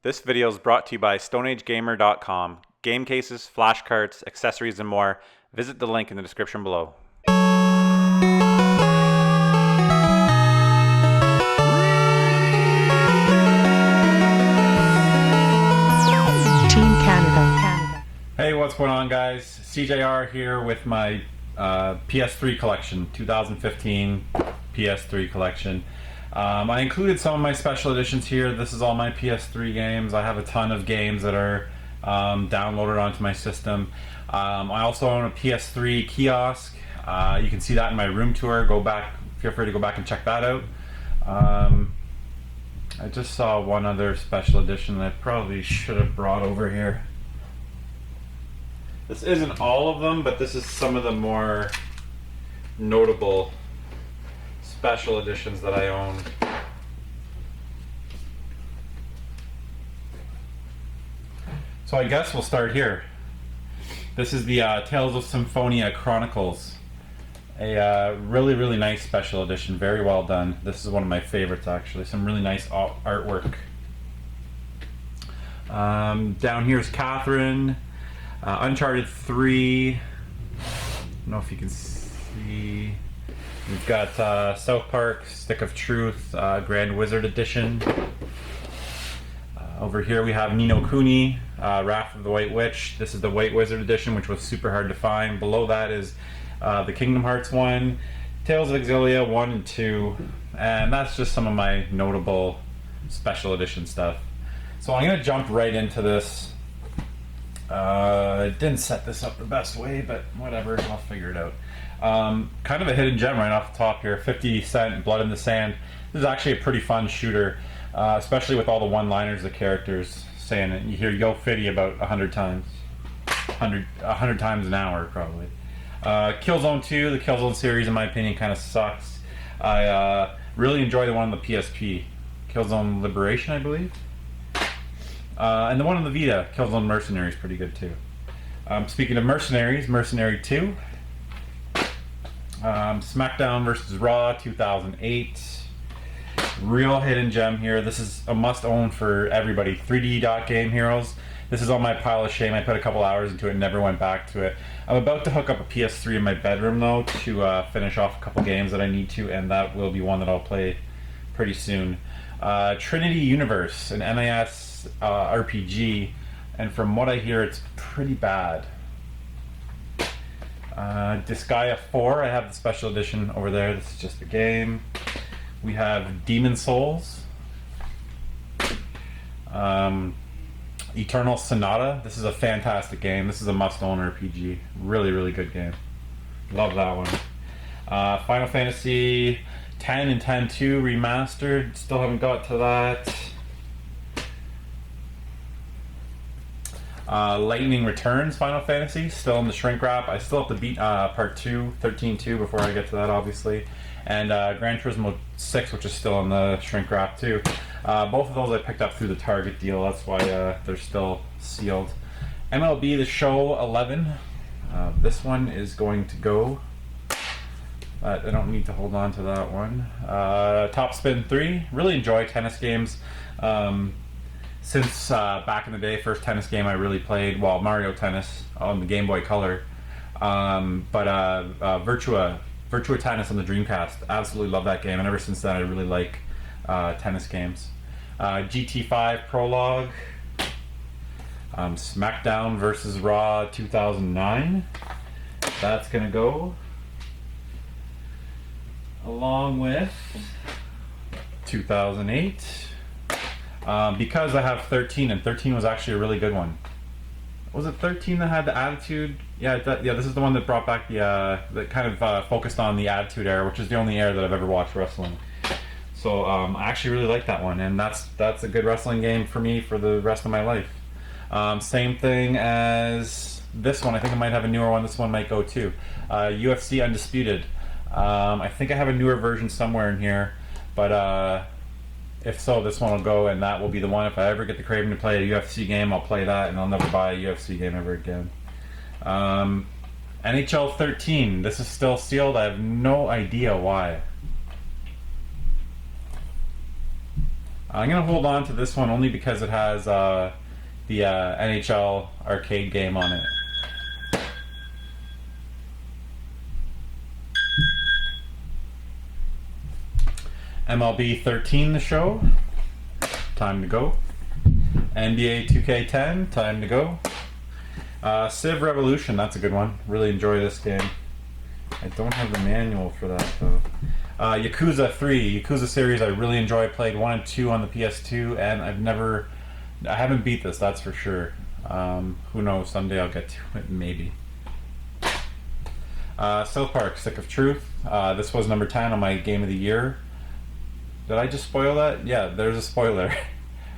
This video is brought to you by StoneAgeGamer.com. Game cases, flash cards, accessories, and more. Visit the link in the description below. Team Canada. Hey, what's going on, guys? SeeJayAre here with my PS3 collection, 2015 PS3 collection. I included some of my special editions here. This is all my PS3 games. I have a ton of games that are downloaded onto my system. I also own a PS3 kiosk. You can see that in my room tour. Feel free to go back and check that out. I just saw one other special edition that I probably should have brought over here. This isn't all of them, but this is some of the more notable special editions that I own. So I guess we'll start here. This is the Tales of Symphonia Chronicles. A really nice special edition, very well done. This is one of my favorites, actually. Some really nice artwork. Down here is Catherine. Uncharted 3. I don't know if you can see. We've got South Park, Stick of Truth, Grand Wizard Edition. Over here we have Ni no Kuni, Wrath of the White Witch. This is the White Wizard Edition, which was super hard to find. Below that is the Kingdom Hearts one, Tales of Exilia 1 and 2, and that's just some of my notable special edition stuff. So I'm going to jump right into this. I didn't set this up the best way, but whatever, I'll figure it out. Kind of a hidden gem right off the top here, 50 Cent, Blood in the Sand. This is actually a pretty fun shooter, especially with all the one-liners the characters saying it. You hear Yo Fitty about 100 times. 100 times an hour, probably. Killzone 2, the Killzone series, in my opinion, kind of sucks. I really enjoy the one on the PSP. Killzone Liberation, I believe. And the one on the Vita, Killzone Mercenary, is pretty good too. Speaking of Mercenaries, Mercenary 2. SmackDown vs. Raw 2008. Real hidden gem here. This is a must-own for everybody. 3D Dot Game Heroes. This is on my pile of shame. I put a couple hours into it and never went back to it. I'm about to hook up a PS3 in my bedroom, though, to finish off a couple games that I need to, and that will be one that I'll play pretty soon. Trinity Universe, an NES RPG, and from what I hear, it's pretty bad. Disgaea 4, I have the special edition over there. This is just the game. We have Demon Souls. Eternal Sonata. This is a fantastic game. This is a must-own RPG. Really good game. Love that one. Final Fantasy 10 and 10-2 remastered. Still haven't got to that. Lightning Returns Final Fantasy, still in the shrink wrap. I still have to beat part 2, 13-2, before I get to that, obviously. And Gran Turismo 6, which is still in the shrink wrap too. Both of those I picked up through the Target deal, that's why they're still sealed. MLB The Show 11. This one is going to go. I don't need to hold on to that one. Top Spin 3. Really enjoy tennis games. Since back in the day, first tennis game I really played, well, Mario Tennis on the Game Boy Color, but Virtua Tennis on the Dreamcast. Absolutely love that game, and ever since then I really like tennis games. GT5 Prologue, SmackDown vs. Raw 2009. That's gonna go along with 2008. Because I have 13, and 13 was actually a really good one. Was it 13 that had the Attitude? Yeah, this is the one that brought back the that kind of focused on the Attitude Era, which is the only era that I've ever watched wrestling. So I actually really like that one, and that's a good wrestling game for me for the rest of my life. Same thing as this one. I think I might have a newer one. This one might go too. UFC Undisputed. I think I have a newer version somewhere in here, but if so, this one will go, and that will be the one. If I ever get the craving to play a UFC game, I'll play that, and I'll never buy a UFC game ever again. NHL 13. This is still sealed. I have no idea why. I'm gonna hold on to this one only because it has the NHL arcade game on it. MLB 13 the show, time to go. NBA 2K10, time to go. Civ Revolution, that's a good one. Really enjoy this game. I don't have the manual for that though. Yakuza 3, Yakuza series I really enjoy. I played 1 and 2 on the PS2 and I haven't beat this, that's for sure. Who knows, someday I'll get to it, maybe. South Park, Stick of Truth. This was number 10 on my Game of the Year. Did I just spoil that? Yeah, there's a spoiler.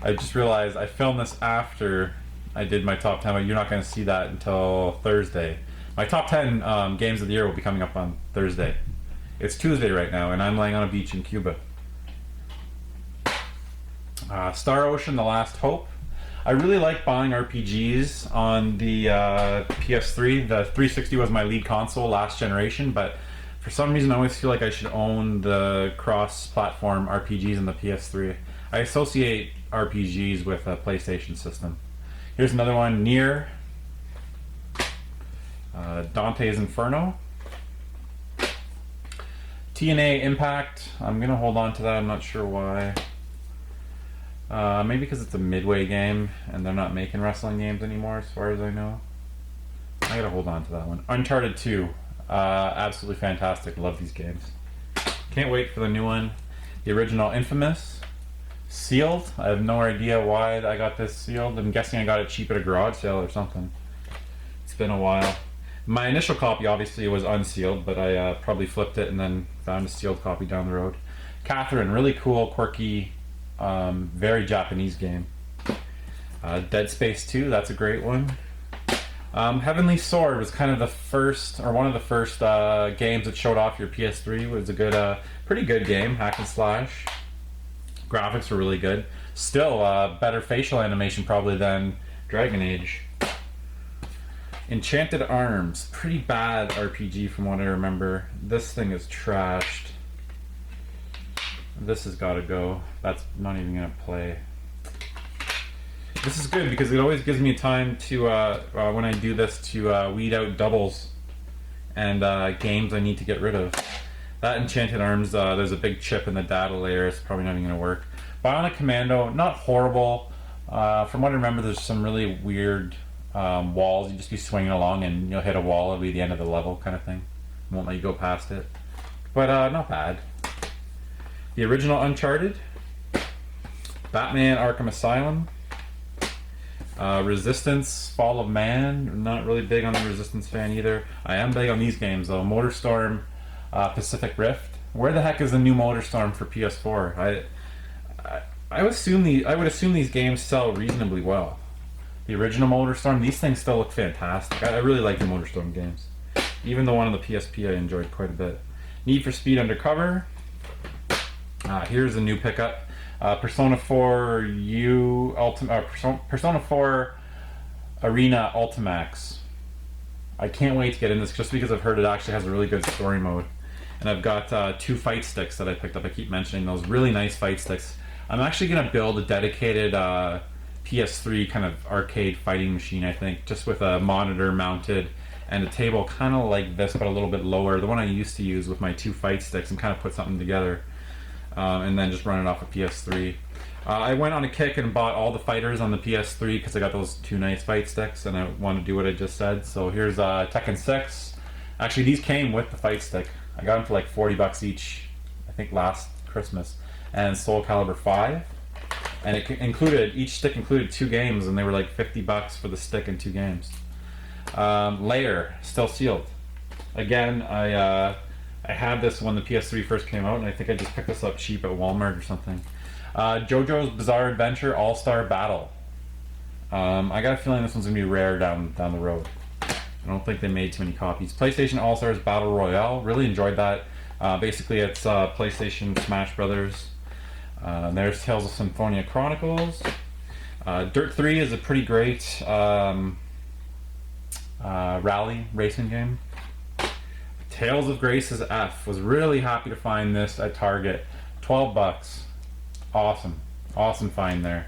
I just realized I filmed this after I did my top 10, but you're not going to see that until Thursday. My top 10 games of the year will be coming up on Thursday. It's Tuesday right now, and I'm laying on a beach in Cuba. Star Ocean, The Last Hope. I really like buying RPGs on the PS3. The 360 was my lead console last generation, but for some reason I always feel like I should own the cross-platform RPGs in the PS3. I associate RPGs with a PlayStation system. Here's another one, Nier. Dante's Inferno. TNA Impact. I'm going to hold on to that, I'm not sure why. Maybe because it's a Midway game and they're not making wrestling games anymore as far as I know. I gotta hold on to that one. Uncharted 2. Absolutely fantastic. Love these games. Can't wait for the new one. The original Infamous. Sealed. I have no idea why I got this sealed. I'm guessing I got it cheap at a garage sale or something. It's been a while. My initial copy obviously was unsealed, but I probably flipped it and then found a sealed copy down the road. Catherine. Really cool, quirky, very Japanese game. Dead Space 2, that's a great one. Heavenly Sword was kind of the first, or one of the first games that showed off your PS3. It was a good, pretty good game, hack and slash. Graphics were really good. Still, better facial animation probably than Dragon Age. Enchanted Arms, pretty bad RPG from what I remember. This thing is trashed. This has got to go. That's not even going to play. This is good because it always gives me time to, when I do this, to weed out doubles and games I need to get rid of. That Enchanted Arms, there's a big chip in the data layer. It's probably not even going to work. Bionic Commando, not horrible. From what I remember, there's some really weird walls. You just be swinging along and you'll hit a wall. It'll be the end of the level kind of thing. Won't let you go past it. But not bad. The original Uncharted. Batman Arkham Asylum. Resistance, Fall of Man. I'm not really big on the Resistance fan either. I am big on these games though. Motorstorm, Pacific Rift. Where the heck is the new Motorstorm for PS4? I would assume these games sell reasonably well. The original Motorstorm, these things still look fantastic. I really like the Motorstorm games. Even the one on the PSP I enjoyed quite a bit. Need for Speed Undercover. Here's a new pickup. Persona 4 Persona 4 Arena Ultimax. I can't wait to get in this just because I've heard it actually has a really good story mode. And I've got 2 fight sticks that I picked up. I keep mentioning those. Really nice fight sticks. I'm actually going to build a dedicated PS3 kind of arcade fighting machine, I think, just with a monitor mounted and a table kind of like this but a little bit lower. The one I used to use with my 2 fight sticks, and kind of put something together. And then just run it off a PS3. I went on a kick and bought all the fighters on the PS3 because I got those 2 nice fight sticks and I want to do what I just said. So here's Tekken 6. Actually, these came with the fight stick. I got them for like $40 each, I think last Christmas. And Soul Calibur 5. And it included, each stick included 2 games, and they were like $50 for the stick and 2 games. Layer, still sealed. Again, I had this when the PS3 first came out, and I think I just picked this up cheap at Walmart or something. JoJo's Bizarre Adventure All-Star Battle. I got a feeling this one's going to be rare down the road. I don't think they made too many copies. PlayStation All-Stars Battle Royale. Really enjoyed that. Basically, it's PlayStation Smash Brothers. There's Tales of Symphonia Chronicles. Dirt 3 is a pretty great rally racing game. Tales of Grace's F. Was really happy to find this at Target. $12. Awesome. Awesome find there.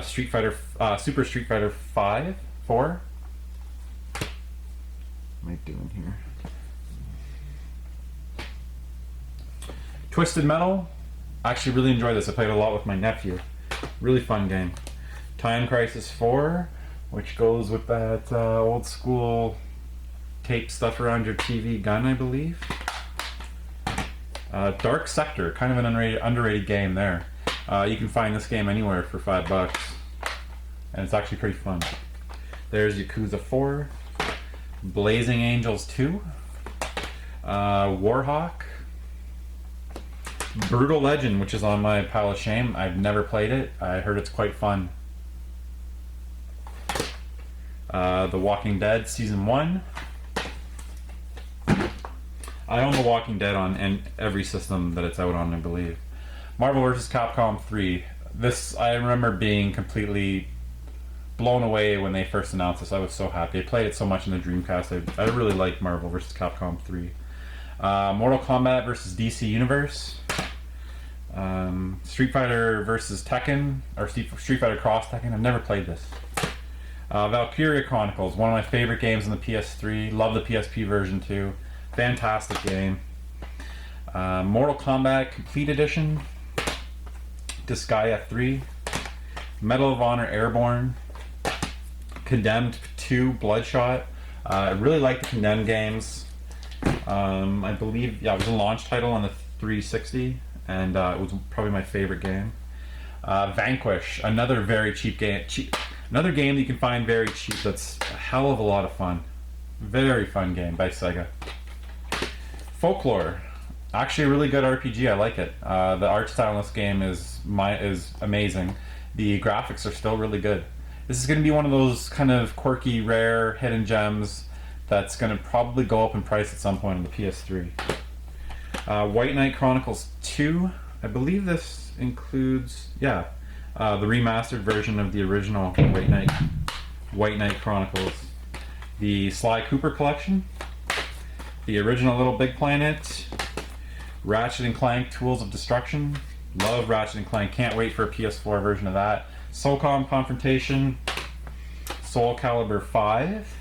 Street Fighter, Super Street Fighter 5, 4. What am I doing here? Twisted Metal. I actually really enjoyed this. I played a lot with my nephew. Really fun game. Time Crisis 4, which goes with that old school tape stuff around your TV gun, I believe. Dark Sector, kind of an underrated game there. You can find this game anywhere for $5, and it's actually pretty fun. There's Yakuza 4, Blazing Angels 2, Warhawk, Brutal Legend, which is on my pile of shame. I've never played it. I heard it's quite fun. The Walking Dead Season 1. I own The Walking Dead on every system that it's out on, I believe. Marvel vs. Capcom 3. This, I remember being completely blown away when they first announced this. I was so happy. I played it so much in the Dreamcast. I really liked Marvel vs. Capcom 3. Mortal Kombat vs. DC Universe. Street Fighter vs. Tekken, or Street Fighter Cross Tekken. I've never played this. Valkyria Chronicles, one of my favorite games on the PS3. Love the PSP version too. Fantastic game. Mortal Kombat Complete Edition. Disgaea 3. Medal of Honor Airborne. Condemned 2 Bloodshot. I really like the Condemned games. I believe, yeah, it was a launch title on the 360, and it was probably my favorite game. Vanquish, another very cheap game. Another game that you can find very cheap that's a hell of a lot of fun. Very fun game by Sega. Folklore, actually a really good RPG. I like it. The art style in this game is amazing. The graphics are still really good. This is going to be one of those kind of quirky, rare, hidden gems that's going to probably go up in price at some point on the PS3. White Knight Chronicles 2. I believe this includes, the remastered version of the original White Knight Chronicles. The Sly Cooper collection. The original Little Big Planet. Ratchet and Clank Tools of Destruction. Love Ratchet and Clank. Can't wait for a PS4 version of that. SOCOM Confrontation. Soul Calibur 5.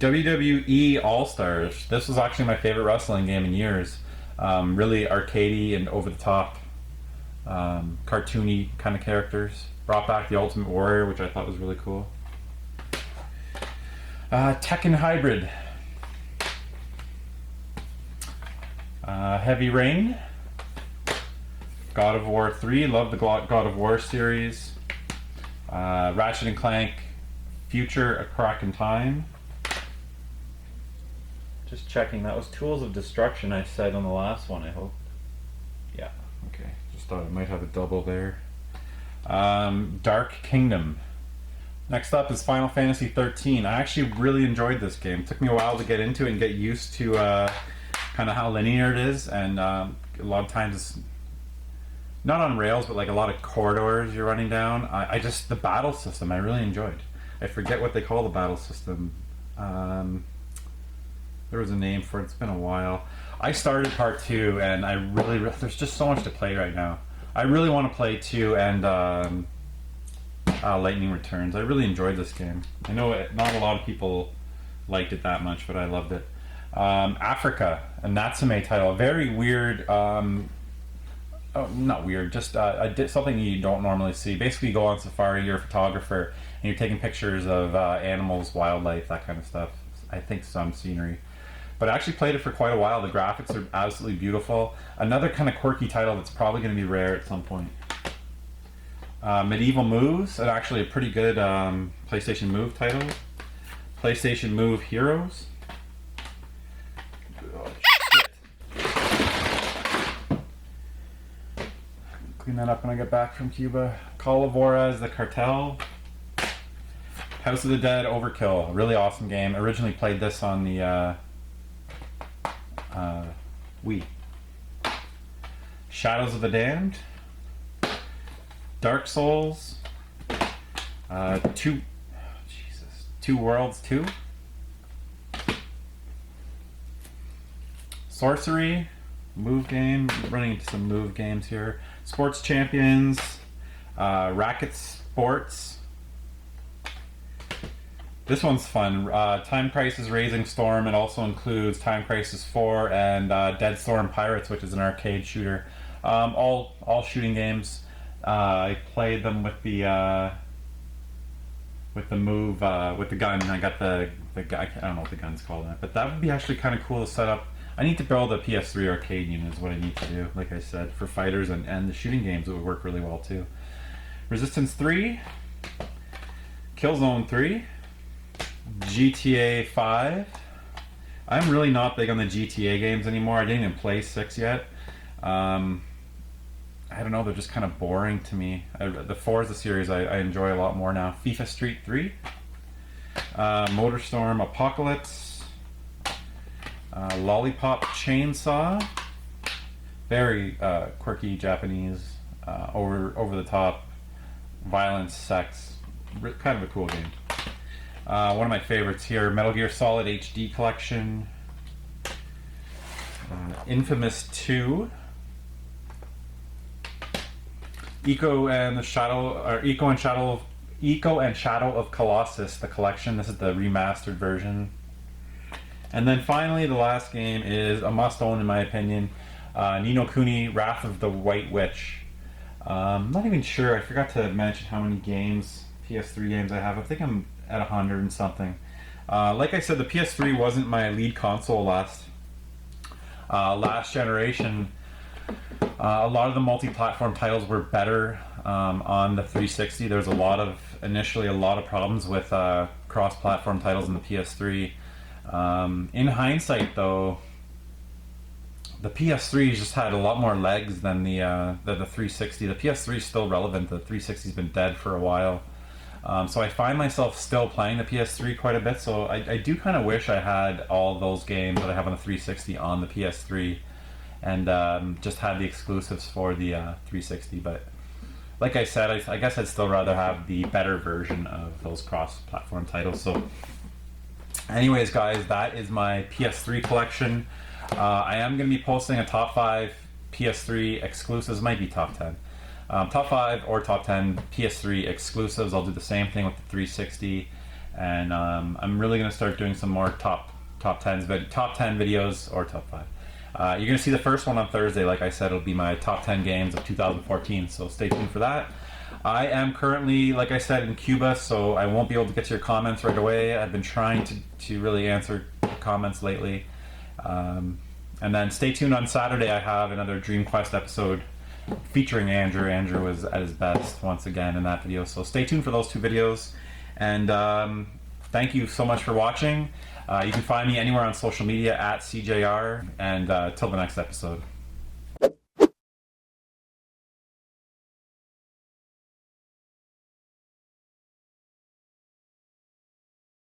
WWE All-Stars. This was actually my favorite wrestling game in years. Really arcadey and over-the-top, cartoony kind of characters. Brought back the Ultimate Warrior, which I thought was really cool. Tekken Hybrid. Heavy Rain. God of War 3. Love the God of War series. Ratchet and Clank Future A Crack in Time. Just checking, that was Tools of Destruction I said on the last one, I hope. Yeah, okay. Just thought I might have a double there. Dark Kingdom. Next up is Final Fantasy 13. I actually really enjoyed this game. It took me a while to get into it and get used to kind of how linear it is, and a lot of times it's not on rails, but like a lot of corridors you're running down. I just, the battle system I really enjoyed. I forget what they call the battle system. There was a name for it. It's been a while. I started part 2, and I really there's just so much to play right now. I really want to play 2 and Lightning Returns. I really enjoyed this game. I know not a lot of people liked it that much, but I loved it. Africa, a Natsume title. Very weird. Not weird. Just something you don't normally see. Basically, you go on safari. You're a photographer, and you're taking pictures of animals, wildlife, that kind of stuff. I think some scenery. But I actually played it for quite a while. The graphics are absolutely beautiful. Another kind of quirky title that's probably going to be rare at some point. Medieval Moves, and actually a pretty good PlayStation Move title. PlayStation Move Heroes. Oh, shit. Clean that up when I get back from Cuba. Call of Juarez, The Cartel. House of the Dead Overkill. A really awesome game. Originally played this on the Wii. Shadows of the Damned. Dark Souls. Two Worlds 2. Sorcery. Move game. Running into some move games here. Sports Champions. Racket Sports. This one's fun. Time Crisis Raising Storm. It also includes Time Crisis 4 and Dead Storm Pirates, which is an arcade shooter. All shooting games. I played them with the move with the gun. I got the guy. I don't know what the gun's called, but that would be actually kind of cool to set up. I need to build a PS3 arcade unit. Is what I need to do. Like I said, for fighters and the shooting games, it would work really well too. Resistance 3, Killzone 3. GTA 5. I'm really not big on the GTA games anymore. I didn't even play 6 yet. I don't know, they're just kind of boring to me. The Forza series I enjoy a lot more now. FIFA Street 3. Motorstorm Apocalypse. Lollipop Chainsaw. Very quirky Japanese, over the top, violence, sex. Kind of a cool game. One of my favorites here, Metal Gear Solid HD Collection, Infamous 2, Eco and Shadow of Colossus, the collection. This is the remastered version. And then finally, the last game is a must-own in my opinion, Ni no Kuni: Wrath of the White Witch. I'm not even sure. I forgot to mention how many games, PS3 games I have. I think I'm at 100 and something. Like I said, the PS3 wasn't my lead console last generation. A lot of the multi-platform titles were better on the 360. There was initially a lot of problems with cross-platform titles in the PS3. In hindsight, though, the PS3 just had a lot more legs than the 360. The PS3 is still relevant. The 360's been dead for a while. So I find myself still playing the PS3 quite a bit, so I do kind of wish I had all those games that I have on the 360 on the PS3 and just had the exclusives for the 360, but like I said, I guess I'd still rather have the better version of those cross-platform titles. So anyways guys, that is my PS3 collection. I am going to be posting a top 5 PS3 exclusives, might be top 10. Top 5 or top 10 PS3 exclusives. I'll do the same thing with the 360, and I'm really going to start doing some more top 10 videos or top 5. You're going to see the first one on Thursday. Like I said, it'll be my top 10 games of 2014, so stay tuned for that. I am currently, like I said, in Cuba, so I won't be able to get to your comments right away. I've been trying to really answer comments lately. And then stay tuned on Saturday. I have another Dream Quest episode featuring Andrew. Andrew was at his best once again in that video, so stay tuned for those 2 videos. And thank you so much for watching. You can find me anywhere on social media at SeeJayAre, and till the next episode.